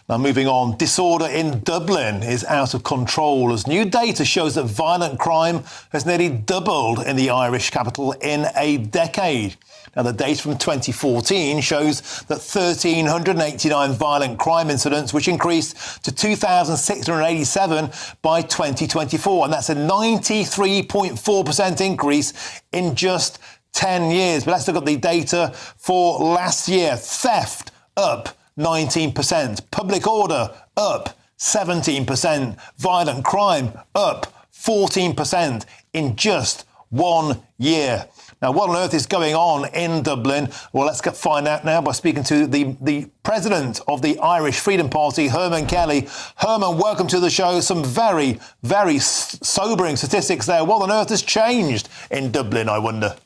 Now, moving on, disorder in Dublin is out of control as new data shows that violent crime has nearly doubled in the Irish capital in a decade. Now, the data from 2014 shows that 1,389 violent crime incidents, which increased to 2,687 by 2024. And that's a 93.4% increase in just 10 years. But let's look at the data for last year. Theft up 19%, public order up 17%, violent crime up 14% in just 1 year. Now, what on earth is going on in Dublin? Well, let's find out now by speaking to the president of the Irish Freedom Party, Herman Kelly. Herman, welcome to the show. Some very, very sobering statistics there. What on earth has changed in Dublin, I wonder?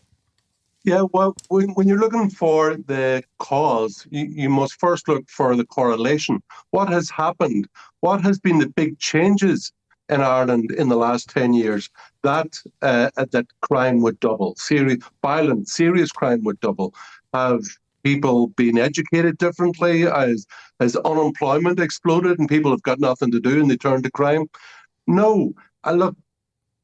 Yeah, well, when you're looking for the cause, you must first look for the correlation. What has happened? What has been the big changes in Ireland in the last 10 years? That crime would double. Serious crime would double. Have people been educated differently? Has unemployment exploded and people have got nothing to do and they turn to crime? No. Look,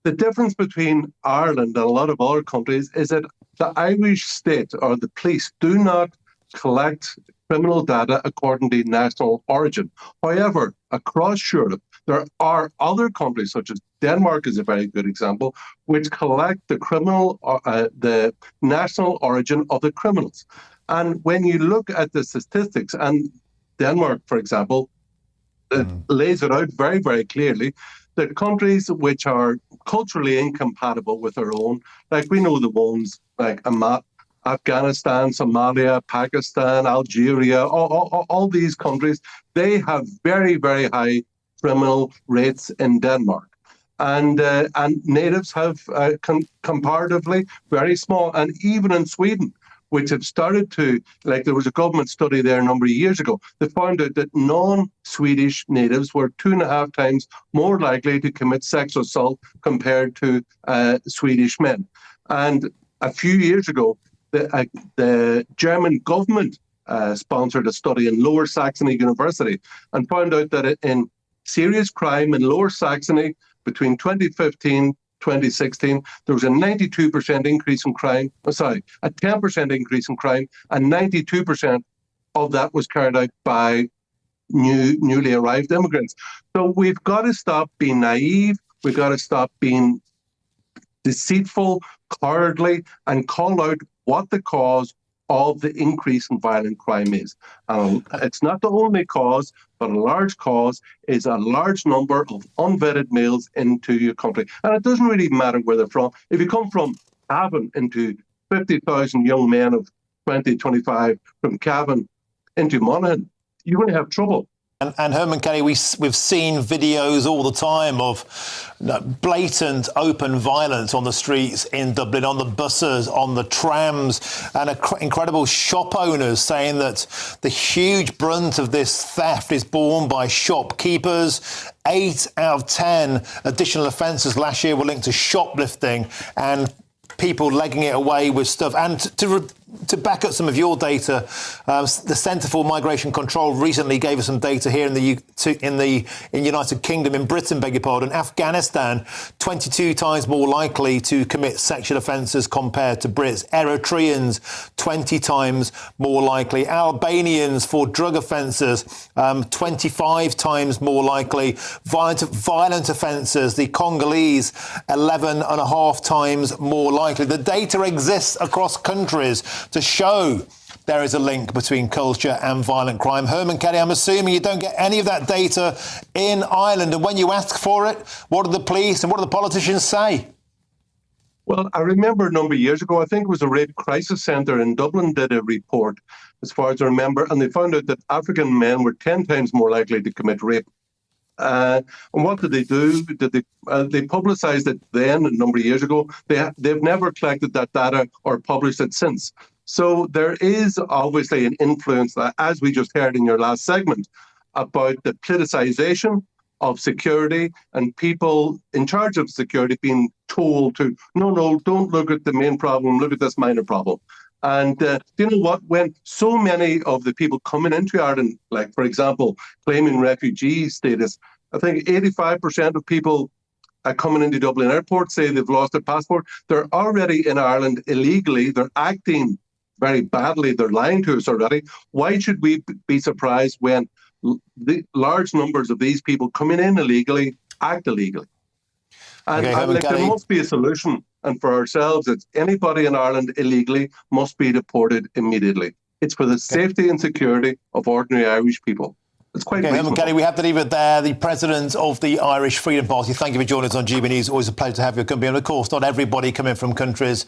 the difference between Ireland and a lot of other countries is that the Irish state or the police do not collect criminal data according to national origin. However, across Europe, there are other countries, such as Denmark is a very good example, which collect the national origin of the criminals. And when you look at the statistics, and Denmark, for example, lays it out very, very clearly, that countries which are culturally incompatible with our own, like we know the ones like Afghanistan, Somalia, Pakistan, Algeria, all these countries, they have very, very high criminal rates in Denmark. And natives have comparatively very small. And even in Sweden, which have started to, like there was a government study there a number of years ago, they found out that non-Swedish natives were 2.5 times more likely to commit sexual assault compared to Swedish men. And a few years ago, the German government sponsored a study in Lower Saxony University and found out that in serious crime in Lower Saxony between 2015 2016, there was a 92% increase in crime, a 10% increase in crime, and 92% of that was carried out by newly arrived immigrants. So we've got to stop being naive, we've got to stop being deceitful, cowardly, and call out what the cause of the increase in violent crime is. It's not the only cause, but a large cause is a large number of unvetted males into your country. And it doesn't really matter where they're from. If you come from Cavan into 50,000 young men of 20, 25 from Cavan into Monaghan, you're going to have trouble. And Herman Kelly, we've seen videos all the time of blatant open violence on the streets in Dublin, on the buses, on the trams, and incredible shop owners saying that the huge brunt of this theft is borne by shopkeepers. 8 out of 10 additional offences last year were linked to shoplifting and people legging it away with stuff. And to back up some of your data, the Centre for Migration Control recently gave us some data here in the United Kingdom, in Britain, beg your pardon. Afghanistan, 22 times more likely to commit sexual offences compared to Brits. Eritreans, 20 times more likely. Albanians for drug offences, 25 times more likely. Violent offences, the Congolese, 11.5 times more likely. The data exists across countries to show there is a link between culture and violent crime. Herman Kelly, I'm assuming you don't get any of that data in Ireland. And when you ask for it, what do the police and what do the politicians say? Well, I remember a number of years ago, I think it was a rape crisis centre in Dublin did a report, as far as I remember, and they found out that African men were 10 times more likely to commit rape. And what did they do? They publicised it then a number of years ago. They've never collected that data or published it since. So there is obviously an influence, as we just heard in your last segment, about the politicisation of security and people in charge of security being told to, no, don't look at the main problem, look at this minor problem. And do you know what? When so many of the people coming into Ireland, like, for example, claiming refugee status, I think 85% of people coming into Dublin Airport say they've lost their passport. They're already in Ireland illegally. They're acting very badly. They're lying to us already. Why should we be surprised when the large numbers of these people coming in illegally act illegally? And, there must be a solution. And for ourselves, it's anybody in Ireland illegally must be deported immediately. It's for the safety and security of ordinary Irish people. It's quite reasonable. Gary, we have to leave it there. The president of the Irish Freedom Party, thank you for joining us on GB News. Always a pleasure to have your company. And of course, not everybody coming from countries